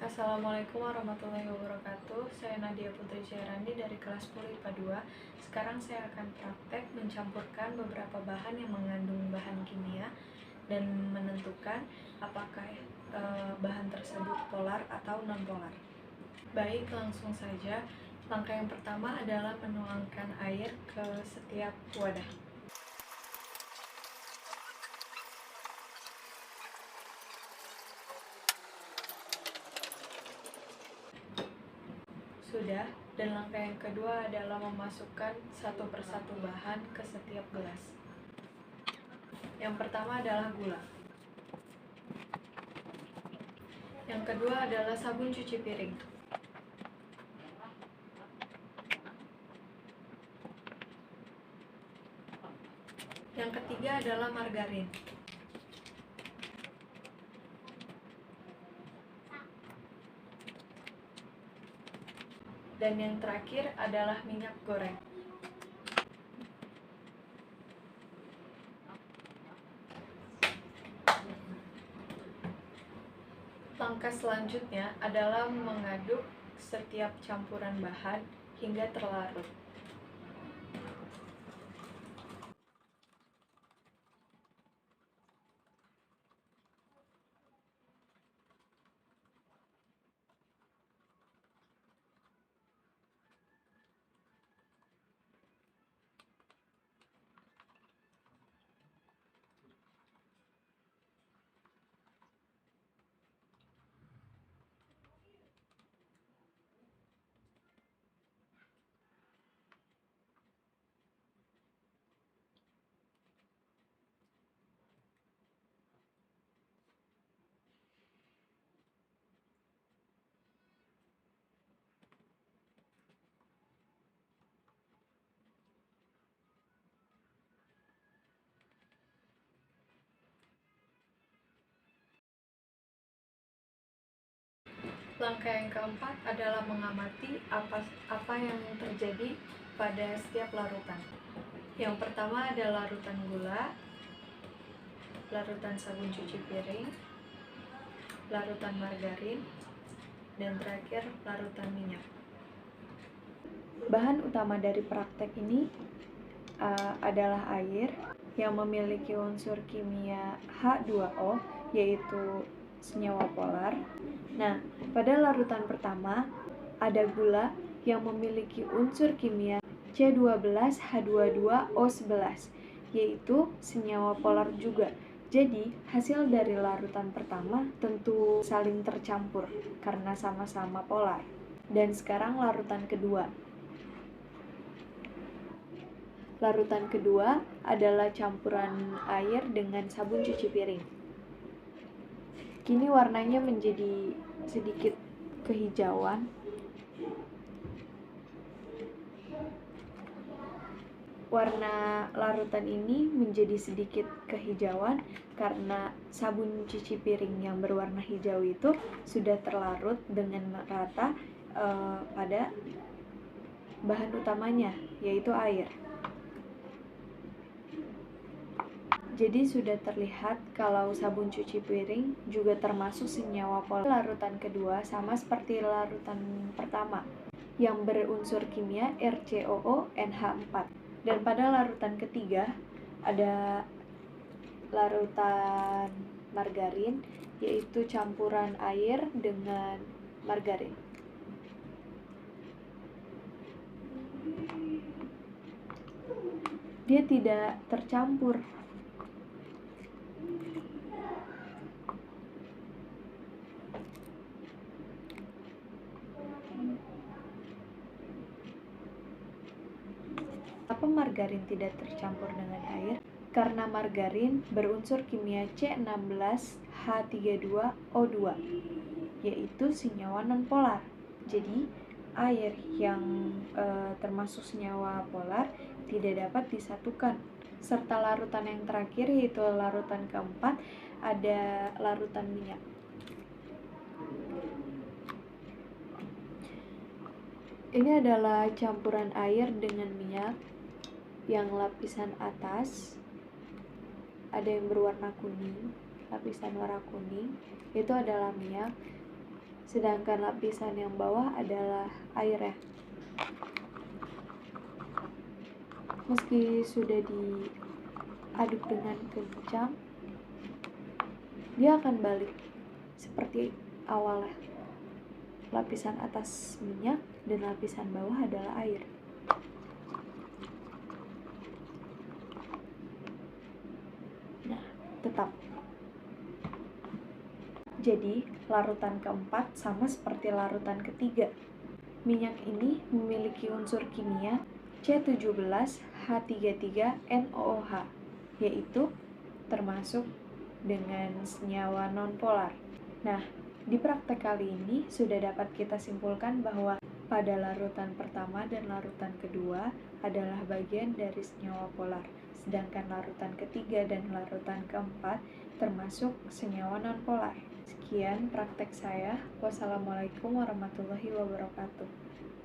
Assalamualaikum warahmatullahi wabarakatuh. Saya Nadia Putri Jairandi dari kelas 10 IPA 2. Sekarang saya akan praktek mencampurkan beberapa bahan yang mengandung bahan kimia dan menentukan apakah bahan tersebut polar atau non-polar. Baik, langsung saja. Langkah yang pertama adalah menuangkan air ke setiap wadah. Sudah, dan langkah yang kedua adalah memasukkan satu persatu bahan ke setiap gelas. Yang pertama adalah gula. Yang kedua adalah sabun cuci piring. Yang ketiga adalah margarin. Dan yang terakhir adalah minyak goreng. Langkah selanjutnya adalah mengaduk setiap campuran bahan hingga terlarut. Langkah yang keempat adalah mengamati apa yang terjadi pada setiap larutan. Yang pertama adalah larutan gula, larutan sabun cuci piring, larutan margarin, dan terakhir larutan minyak. Bahan utama dari praktek ini adalah air yang memiliki unsur kimia H2O, yaitu senyawa polar. Nah, pada larutan pertama ada gula yang memiliki unsur kimia C12H22O11, yaitu senyawa polar juga. Jadi, hasil dari larutan pertama tentu saling tercampur karena sama-sama polar. Dan sekarang larutan kedua. Larutan kedua adalah campuran air dengan sabun cuci piring. Kini warnanya menjadi sedikit kehijauan. Warna larutan ini menjadi sedikit kehijauan karena sabun cuci piring yang berwarna hijau itu sudah terlarut dengan merata pada bahan utamanya, yaitu air. Jadi sudah terlihat kalau sabun cuci piring juga termasuk senyawa polar. Larutan kedua sama seperti larutan pertama yang berunsur kimia RCOONH4. Dan pada larutan ketiga ada larutan margarin, yaitu campuran air dengan margarin. Dia tidak tercampur. Apa margarin tidak tercampur dengan air? Karena margarin berunsur kimia C16H32O2, yaitu senyawa nonpolar. Jadi, air yang termasuk senyawa polar tidak dapat disatukan. Serta larutan yang terakhir, yaitu larutan keempat, ada larutan minyak. Ini adalah campuran air dengan minyak. Yang lapisan atas ada yang berwarna kuning, lapisan warna kuning itu adalah minyak, sedangkan lapisan yang bawah adalah air ya. Meski sudah diaduk dengan kencang, dia akan balik seperti awalnya. Lapisan atas minyak dan lapisan bawah adalah air. Nah, tetap. Jadi, larutan keempat sama seperti larutan ketiga. Minyak ini memiliki unsur kimia C17H33NOOH, yaitu termasuk dengan senyawa nonpolar. Nah, di praktek kali ini sudah dapat kita simpulkan bahwa pada larutan pertama dan larutan kedua adalah bagian dari senyawa polar, sedangkan larutan ketiga dan larutan keempat termasuk senyawa nonpolar. Sekian praktek saya. Wassalamualaikum warahmatullahi wabarakatuh.